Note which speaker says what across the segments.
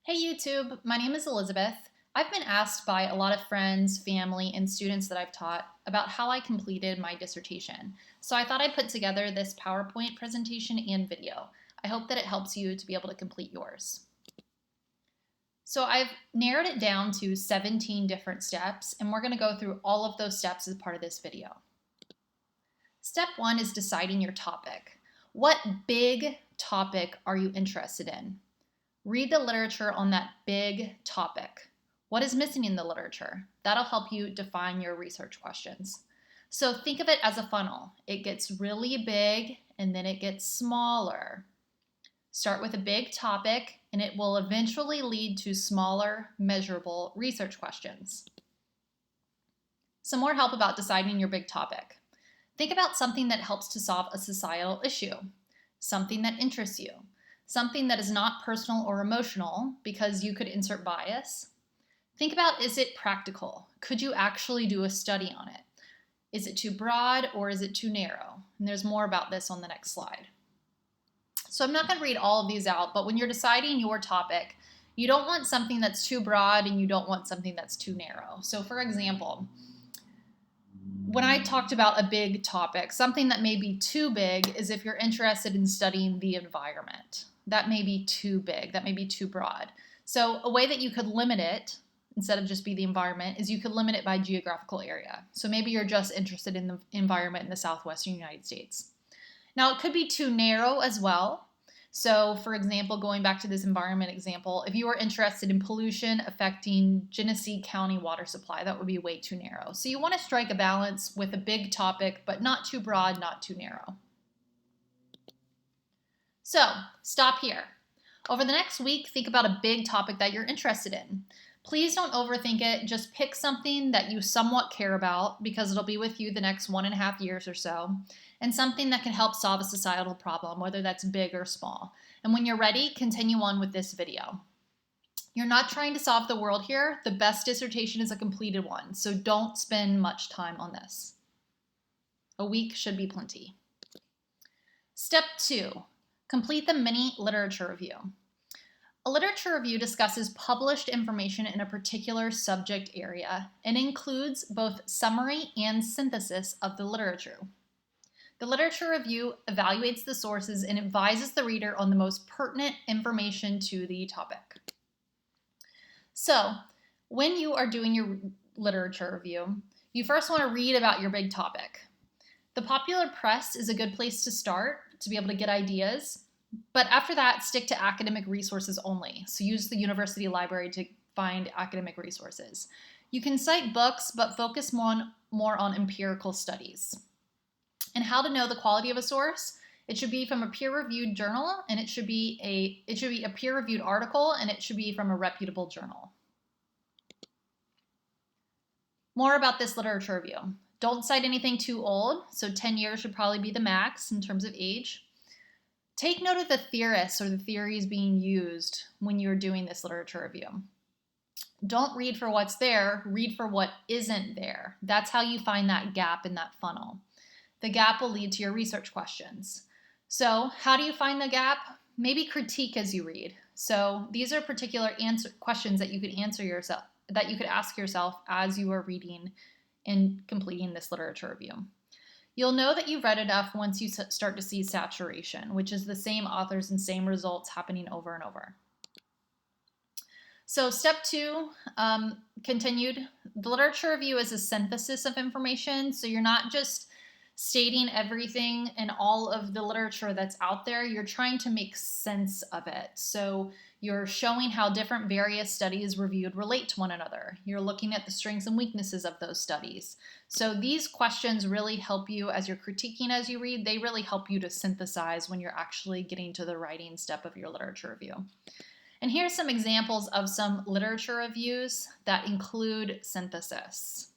Speaker 1: Hey YouTube, my name is Elizabeth. I've been asked by a lot of friends, family, and students that I've taught about how I completed my dissertation. So I thought I'd put together this PowerPoint presentation and video. I hope that it helps you to be able to complete yours. So I've narrowed it down to 17 different steps, and we're going to go through all of those steps as part of this video. Step 1 is deciding your topic. What big topic are you interested in? Read the literature on that big topic. What is missing in the literature? That'll help you define your research questions. So think of it as a funnel. It gets really big and then it gets smaller. Start with a big topic and it will eventually lead to smaller, measurable research questions. Some more help about deciding your big topic. Think about something that helps to solve a societal issue, something that interests you, something that is not personal or emotional because you could insert bias. Think about, is it practical? Could you actually do a study on it? Is it too broad or is it too narrow? And there's more about this on the next slide. So I'm not going to read all of these out, but when you're deciding your topic, you don't want something that's too broad and you don't want something that's too narrow. So for example, when I talked about a big topic, something that may be too big is if you're interested in studying the environment. That may be too big, that may be too broad. So a way that you could limit it, instead of just be the environment, is you could limit it by geographical area. So maybe you're just interested in the environment in the southwestern United States. Now it could be too narrow as well. So for example, going back to this environment example, if you were interested in pollution affecting Genesee County water supply, that would be way too narrow. So you want to strike a balance with a big topic, but not too broad, not too narrow. So stop here. Over the next week, think about a big topic that you're interested in. Please don't overthink it. Just pick something that you somewhat care about because it'll be with you the next 1.5 years or so, and something that can help solve a societal problem, whether that's big or small. And when you're ready, continue on with this video. You're not trying to solve the world here. The best dissertation is a completed one, so don't spend much time on this. A week should be plenty. Step 2. Complete the mini literature review. A literature review discusses published information in a particular subject area and includes both summary and synthesis of the literature. The literature review evaluates the sources and advises the reader on the most pertinent information to the topic. So, when you are doing your literature review, you first want to read about your big topic. The popular press is a good place to start to be able to get ideas, but after that, stick to academic resources only. So use the university library to find academic resources. You can cite books, but focus more on empirical studies. And how to know the quality of a source? It should be from a peer-reviewed journal, and it should be a peer-reviewed article, and it should be from a reputable journal. More about this literature review. Don't cite anything too old, so 10 years should probably be the max in terms of age. Take note of the theorists or the theories being used when you're doing this literature review. Don't read for what's there, read for what isn't there. That's how you find that gap in that funnel. The gap will lead to your research questions. So how do you find the gap? Maybe critique as you read. So these are particular questions that you could answer yourself, that you could ask yourself as you are reading and completing this literature review. You'll know that you've read enough once you start to see saturation, which is the same authors and same results happening over and over. So step 2, continued. The literature review is a synthesis of information, so you're not just stating everything and all of the literature that's out there. You're trying to make sense of it. So you're showing how different various studies reviewed relate to one another. You're looking at the strengths and weaknesses of those studies. So these questions really help you as you're critiquing as you read. They really help you to synthesize when you're actually getting to the writing step of your literature review. And here's some examples of some literature reviews that include synthesis.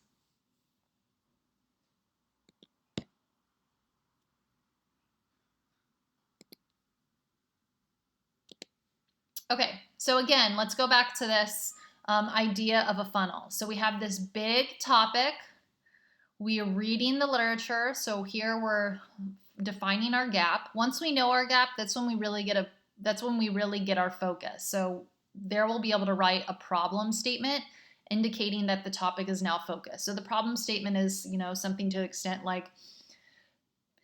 Speaker 1: Okay, so again, let's go back to this idea of a funnel. So we have this big topic. We are reading the literature. So here we're defining our gap. Once we know our gap, that's when we really get our focus. So there we'll be able to write a problem statement indicating that the topic is now focused. So the problem statement is, something to the extent like,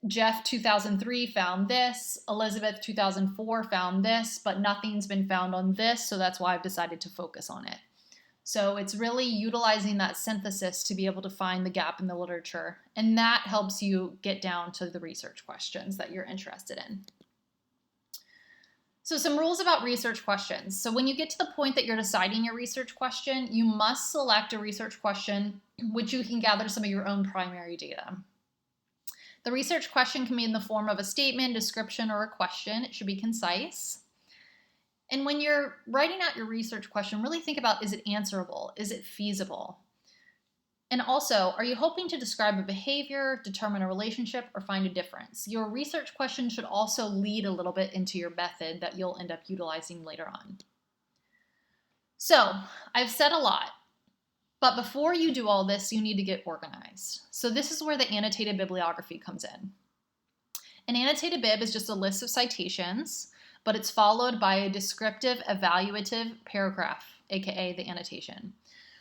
Speaker 1: Jeff 2003 found this, Elizabeth 2004 found this, but nothing's been found on this, so that's why I've decided to focus on it. So it's really utilizing that synthesis to be able to find the gap in the literature, and that helps you get down to the research questions that you're interested in. So some rules about research questions. So when you get to the point that you're deciding your research question, you must select a research question which you can gather some of your own primary data. The research question can be in the form of a statement, description, or a question. It should be concise. And when you're writing out your research question, really think about, is it answerable? Is it feasible? And also, are you hoping to describe a behavior, determine a relationship, or find a difference? Your research question should also lead a little bit into your method that you'll end up utilizing later on. So, I've said a lot. But before you do all this, you need to get organized. So this is where the annotated bibliography comes in. An annotated bib is just a list of citations, but it's followed by a descriptive evaluative paragraph, aka the annotation.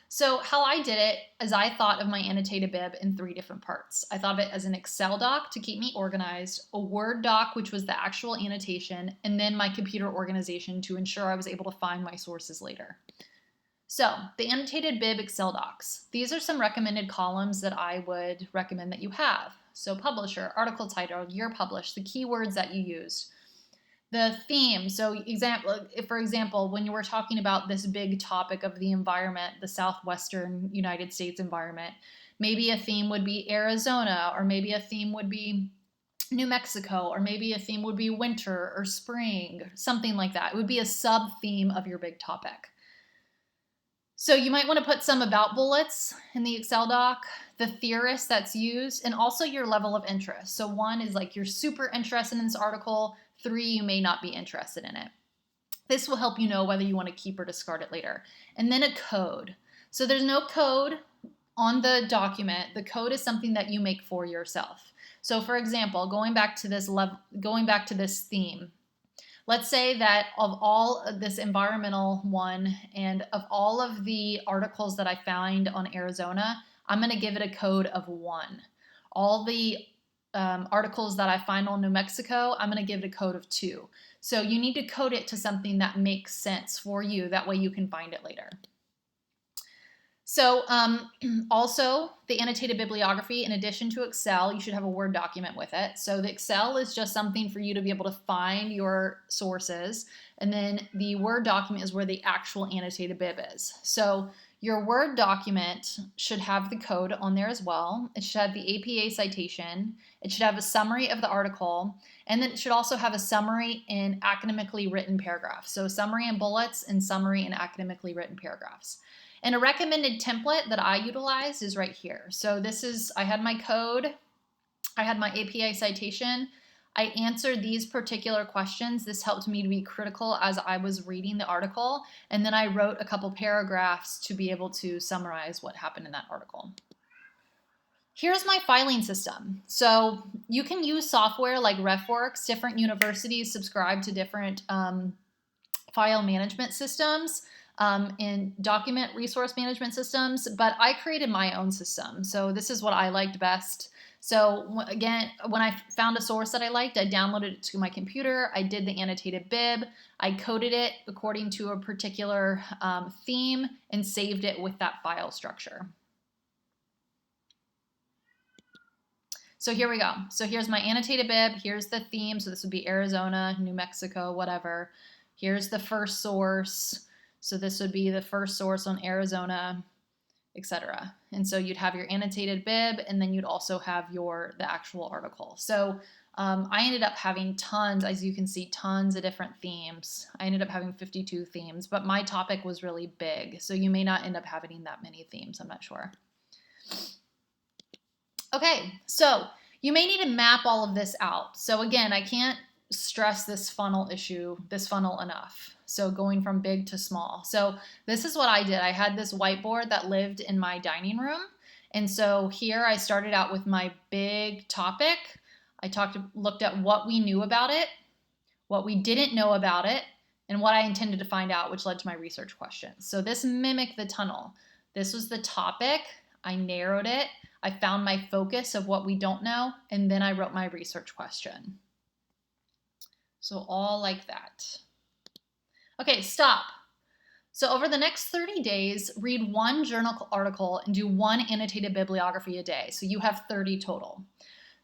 Speaker 1: So how I did it is I thought of my annotated bib in 3 different parts. I thought of it as an Excel doc to keep me organized, a Word doc, which was the actual annotation, and then my computer organization to ensure I was able to find my sources later. So, the annotated bib Excel docs. These are some recommended columns that I would recommend that you have. So, publisher, article title, year published, the keywords that you used. The theme, so for example, when you were talking about this big topic of the environment, the southwestern United States environment, maybe a theme would be Arizona, or maybe a theme would be New Mexico, or maybe a theme would be winter or spring, something like that. It would be a sub-theme of your big topic. So you might want to put some about bullets in the Excel doc, the theorist that's used, and also your level of interest. So 1 is like you're super interested in this article, 3, you may not be interested in it. This will help you know whether you want to keep or discard it later. And then a code. So there's no code on the document. The code is something that you make for yourself. So for example, going back to this theme, let's say that of all of this environmental one and of all of the articles that I found on Arizona, I'm going to give it a code of 1. All the articles that I find on New Mexico, I'm going to give it a code of 2. So you need to code it to something that makes sense for you. That way you can find it later. So also the annotated bibliography, in addition to Excel, you should have a Word document with it. So the Excel is just something for you to be able to find your sources. And then the Word document is where the actual annotated bib is. So your Word document should have the code on there as well. It should have the APA citation. It should have a summary of the article. And then it should also have a summary in academically written paragraphs. So summary in bullets and summary in academically written paragraphs. And a recommended template that I utilized is right here. So I had my code, I had my APA citation, I answered these particular questions. This helped me to be critical as I was reading the article, and then I wrote a couple paragraphs to be able to summarize what happened in that article. Here's my filing system. So you can use software like RefWorks. Different universities subscribe to different file management systems. And document resource management systems, but I created my own system. So this is what I liked best. So again, when I found a source that I liked, I downloaded it to my computer. I did the annotated bib. I coded it according to a particular theme and saved it with that file structure. So here we go. So here's my annotated bib. Here's the theme. So this would be Arizona, New Mexico, whatever. Here's the first source. So this would be the first source on Arizona, etc. And so you'd have your annotated bib, and then you'd also have the actual article. So I ended up having tons, as you can see, tons of different themes. I ended up having 52 themes, but my topic was really big. So you may not end up having that many themes. I'm not sure. Okay, so you may need to map all of this out. So again, I can't stress this funnel enough. So going from big to small. So this is what I did. I had this whiteboard that lived in my dining room. And so here I started out with my big topic. I looked at what we knew about it, what we didn't know about it, and what I intended to find out, which led to my research questions. So this mimicked the tunnel. This was the topic. I narrowed it. I found my focus of what we don't know, and then I wrote my research question. So all like that. Okay, stop. So over the next 30 days, read one journal article and do one annotated bibliography a day. So you have 30 total.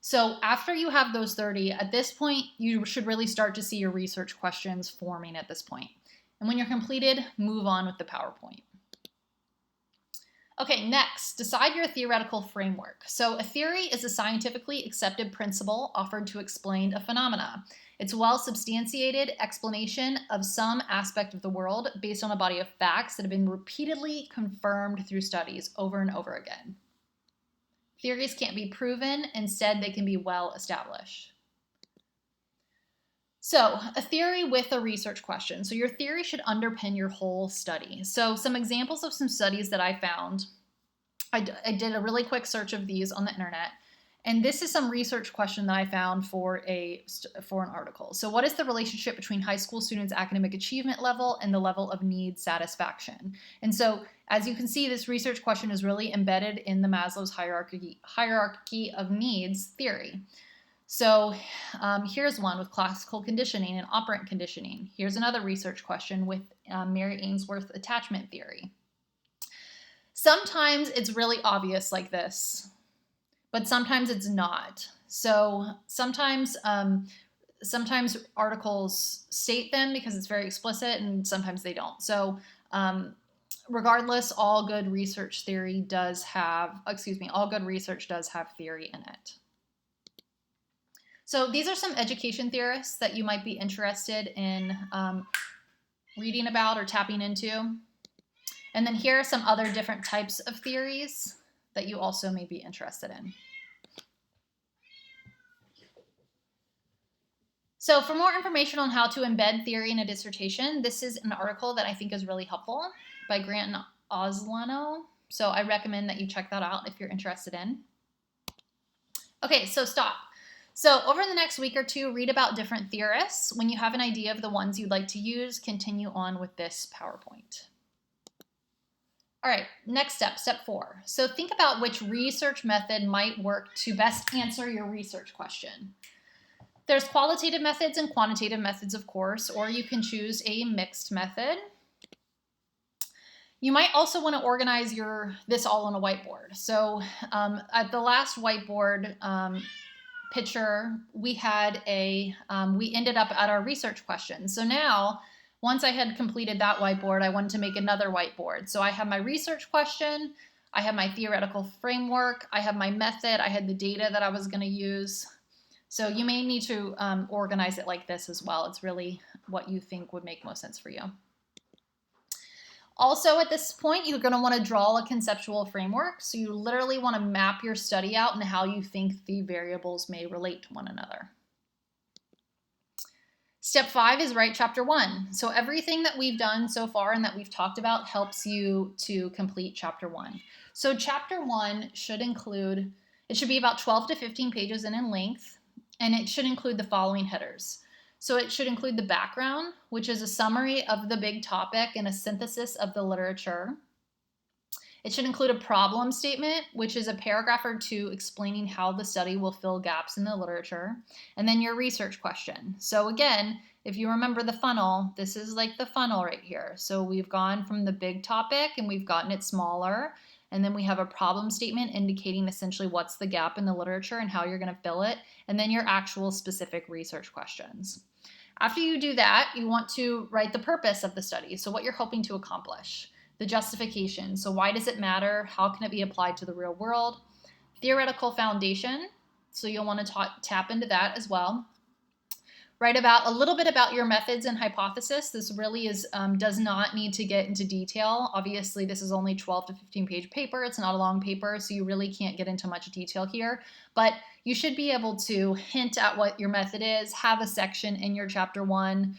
Speaker 1: So after you have those 30, at this point, you should really start to see your research questions forming at this point. And when you're completed, move on with the PowerPoint. Okay, next, decide your theoretical framework. So a theory is a scientifically accepted principle offered to explain a phenomena. It's a well-substantiated explanation of some aspect of the world based on a body of facts that have been repeatedly confirmed through studies over and over again. Theories can't be proven, instead they can be well established. So, a theory with a research question. So your theory should underpin your whole study. So some examples of some studies that I found. I did a really quick search of these on the internet. And this is some research question that I found for an article. So what is the relationship between high school students' academic achievement level and the level of need satisfaction? And so as you can see, this research question is really embedded in the Maslow's hierarchy of needs theory. So here's one with classical conditioning and operant conditioning. Here's another research question with Mary Ainsworth attachment theory. Sometimes it's really obvious like this, but sometimes it's not. So sometimes articles state them because it's very explicit, and sometimes they don't. So regardless, all good research does have theory in it. So these are some education theorists that you might be interested in reading about or tapping into. And then here are some other different types of theories that you also may be interested in. So for more information on how to embed theory in a dissertation, this is an article that I think is really helpful by Grant and Oslano. So I recommend that you check that out if you're interested in. Okay, so stop. So over the next week or two, read about different theorists. When you have an idea of the ones you'd like to use, continue on with this PowerPoint. All right, next step, step 4. So think about which research method might work to best answer your research question. There's qualitative methods and quantitative methods, of course, or you can choose a mixed method. You might also want to organize this all on a whiteboard. So at the last whiteboard picture, we ended up at our research question. So now, once I had completed that whiteboard, I wanted to make another whiteboard. So I have my research question, I have my theoretical framework, I have my method, I had the data that I was going to use. So you may need to organize it like this as well. It's really what you think would make most sense for you. Also, at this point, you're going to want to draw a conceptual framework. So you literally want to map your study out and how you think the variables may relate to one another. Step 5 is write chapter 1. So everything that we've done so far and that we've talked about helps you to complete chapter 1. So chapter 1 should be about 12 to 15 pages in length, and it should include the following headers. So it should include the background, which is a summary of the big topic and a synthesis of the literature. It should include a problem statement, which is a paragraph or two explaining how the study will fill gaps in the literature. And then your research question. So again, if you remember the funnel, this is like the funnel right here. So we've gone from the big topic and we've gotten it smaller. And then we have a problem statement indicating essentially what's the gap in the literature and how you're going to fill it. And then your actual specific research questions. After you do that, you want to write the purpose of the study. So what you're hoping to accomplish. The justification. So why does it matter? How can it be applied to the real world? Theoretical foundation. So you'll want to tap into that as well. Write about a little bit about your methods and hypothesis. This really does not need to get into detail. Obviously, this is only 12 to 15 page paper. It's not a long paper, so you really can't get into much detail here. But you should be able to hint at what your method is, have a section in your chapter 1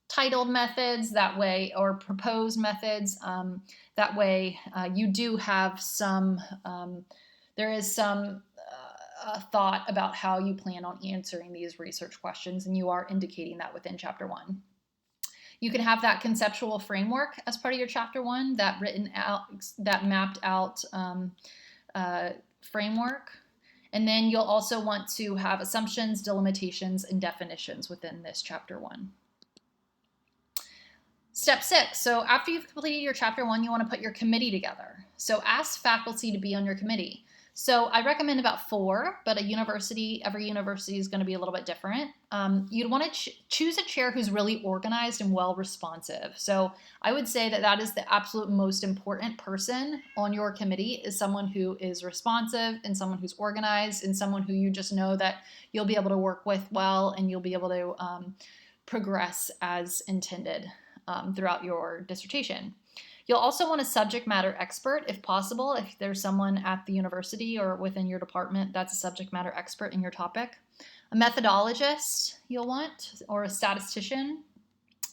Speaker 1: titled methods that way, or proposed methods. That way you do have there is some thought about how you plan on answering these research questions, and you are indicating that within chapter 1. You can have that conceptual framework as part of your chapter 1, that mapped out framework. And then you'll also want to have assumptions, delimitations, and definitions within this chapter 1. Step 6. So after you've completed your chapter 1, you want to put your committee together. So ask faculty to be on your committee. So I recommend about 4, but every university is going to be a little bit different. You'd want to choose a chair who's really organized and well responsive. So I would say that is the absolute most important person on your committee, is someone who is responsive and someone who's organized and someone who you just know that you'll be able to work with well and you'll be able to progress as intended throughout your dissertation. You'll also want a subject matter expert if possible, if there's someone at the university or within your department that's a subject matter expert in your topic. A methodologist you'll want, or a statistician.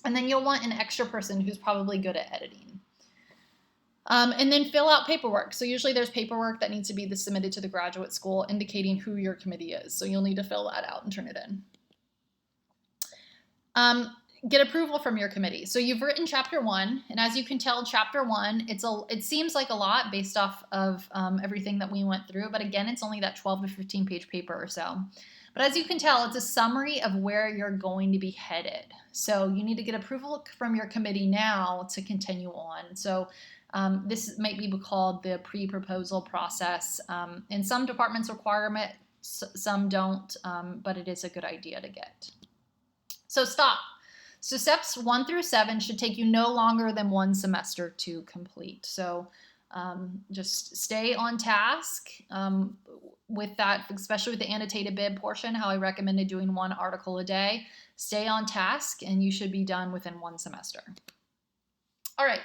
Speaker 1: And then you'll want an extra person who's probably good at editing. And then fill out paperwork. So usually there's paperwork that needs to be submitted to the graduate school indicating who your committee is. So you'll need to fill that out and turn it in. Get approval from your committee. So you've written chapter 1, and as you can tell, chapter 1, it seems like a lot based off of everything that we went through, but again, it's only that 12 to 15 page paper or so. But as you can tell, it's a summary of where you're going to be headed. So you need to get approval from your committee now to continue on. So this might be called the pre-proposal process. And some departments require it, some don't, but it is a good idea to get. So stop. So steps 1 through 7 should take you no longer than 1 semester to complete. So just stay on task with that, especially with the annotated bib portion, how I recommended doing 1 article a day. Stay on task and you should be done within 1 semester. All right.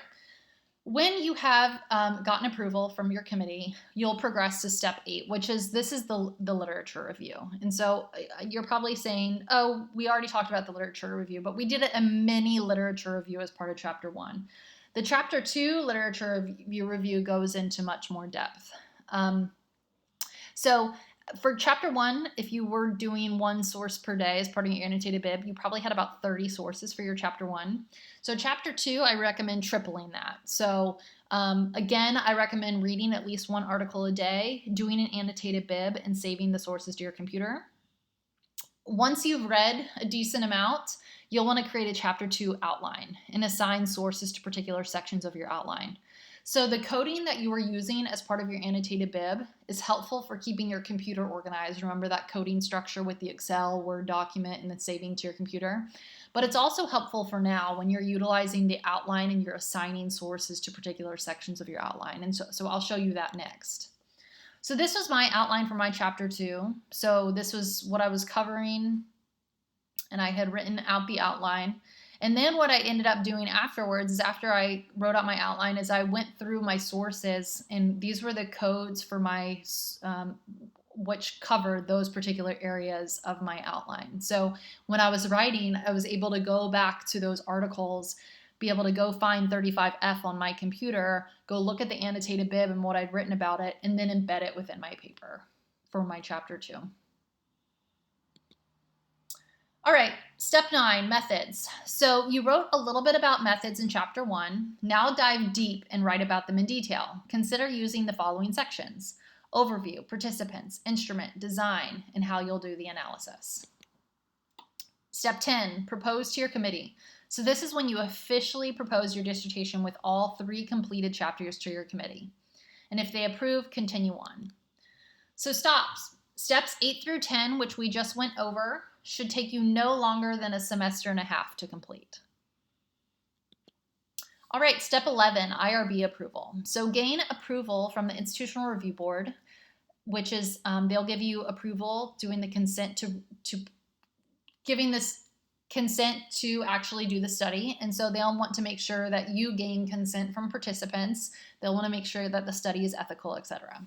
Speaker 1: When you have gotten approval from your committee, you'll progress to step 8, which is the literature review. And so you're probably saying, oh, we already talked about the literature review, but we did a mini literature review as part of chapter 1. The chapter 2 literature review goes into much more depth. So for chapter 1, if you were doing 1 source per day as part of your annotated bib, you probably had about 30 sources for your chapter 1. So chapter 2, I recommend tripling that. So again, I recommend reading at least 1 article a day, doing an annotated bib, and saving the sources to your computer. Once you've read a decent amount, you'll want to create a chapter 2 outline and assign sources to particular sections of your outline. So the coding that you are using as part of your annotated bib is helpful for keeping your computer organized. Remember that coding structure with the Excel, Word document, and then saving to your computer. But it's also helpful for now when you're utilizing the outline and you're assigning sources to particular sections of your outline. And so I'll show you that next. So this was my outline for my chapter 2. So this was what I was covering, and I had written out the outline. And then what I ended up doing afterwards is, after I wrote out my outline, is I went through my sources, and these were the codes for my, which covered those particular areas of my outline. So when I was writing, I was able to go back to those articles, be able to go find 35F on my computer, go look at the annotated bib and what I'd written about it, and then embed it within my paper for my chapter 2. All right, step 9, methods. So you wrote a little bit about methods in chapter 1. Now dive deep and write about them in detail. Consider using the following sections: overview, participants, instrument, design, and how you'll do the analysis. Step 10, propose to your committee. So this is when you officially propose your dissertation with all 3 completed chapters to your committee. And if they approve, continue on. So steps 8 through 10, which we just went over, should take you no longer than a semester and a half to complete. All right, step 11, IRB approval. So gain approval from the Institutional Review Board, which is they'll give you approval doing the consent to giving this consent to actually do the study. And so they'll want to make sure that you gain consent from participants. They'll want to make sure that the study is ethical, etc.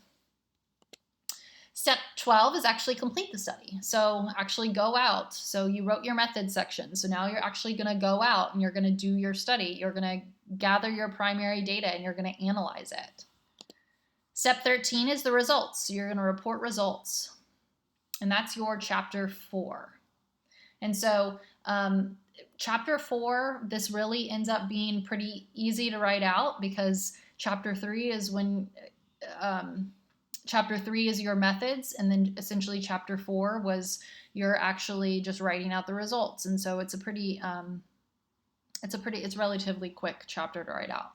Speaker 1: Step 12 is actually complete the study. So actually go out. So you wrote your method section. So now you're actually going to go out and you're going to do your study. You're going to gather your primary data and you're going to analyze it. Step 13 is the results. So you're going to report results. And that's your chapter 4. And so chapter 4, this really ends up being pretty easy to write out because chapter 3 is when chapter 3 is your methods, and then essentially chapter 4 was you're actually just writing out the results. And so it's a pretty it's relatively quick chapter to write out.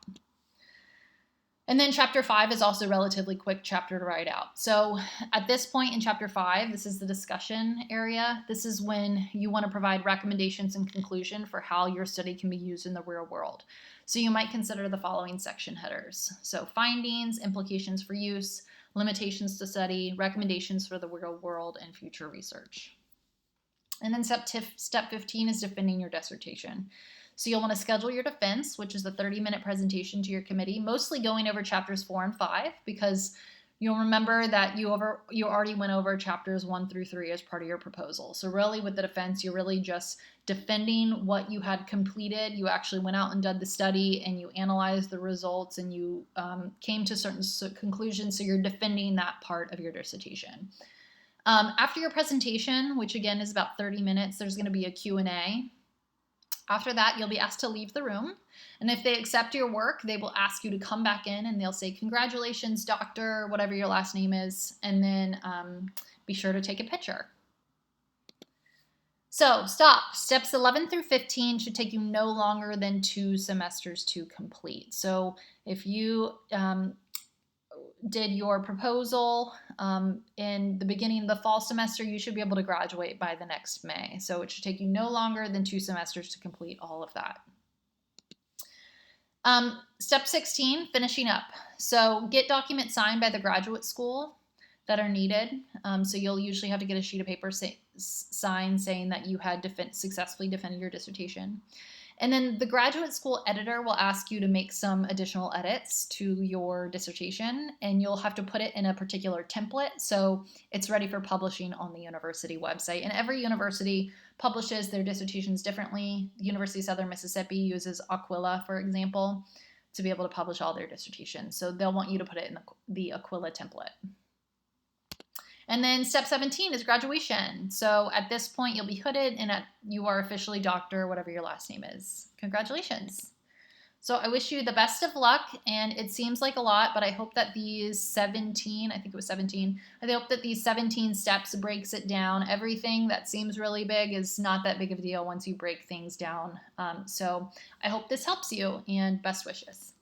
Speaker 1: And then chapter 5 is also a relatively quick chapter to write out. So at this point in chapter 5, this is the discussion area. This is when you want to provide recommendations and conclusion for how your study can be used in the real world. So you might consider the following section headers. So findings, implications for use, limitations to study, recommendations for the real world, and future research. And then step 15 is defending your dissertation. So you'll want to schedule your defense, which is a 30-minute presentation to your committee, mostly going over chapters 4 and 5, because you'll remember that you already went over chapters 1 through 3 as part of your proposal. So really with the defense, you're really just defending what you had completed. You actually went out and did the study, and you analyzed the results, and you came to certain conclusions. So you're defending that part of your dissertation. After your presentation, which again is about 30 minutes, there's going to be a Q&A. After that, you'll be asked to leave the room. And if they accept your work, they will ask you to come back in, and they'll say, congratulations, doctor, whatever your last name is, and then be sure to take a picture. So stop. Steps 11 through 15 should take you no longer than 2 semesters to complete. So if you did your proposal in the beginning of the fall semester, you should be able to graduate by the next May. So it should take you no longer than 2 semesters to complete all of that. Step 16, finishing up. So get documents signed by the graduate school that are needed. So you'll usually have to get a sheet of paper signed saying that you had successfully defended your dissertation. And then the graduate school editor will ask you to make some additional edits to your dissertation, and you'll have to put it in a particular template so it's ready for publishing on the university website. And every university publishes their dissertations differently. The University of Southern Mississippi uses Aquila, for example, to be able to publish all their dissertations. So they'll want you to put it in the Aquila template. And then step 17 is graduation. So at this point, you'll be hooded and you are officially doctor, whatever your last name is. Congratulations. So I wish you the best of luck, and it seems like a lot, but I hope that these 17, I think it was 17, I hope that these 17 steps breaks it down. Everything that seems really big is not that big of a deal once you break things down. So I hope this helps you, and best wishes.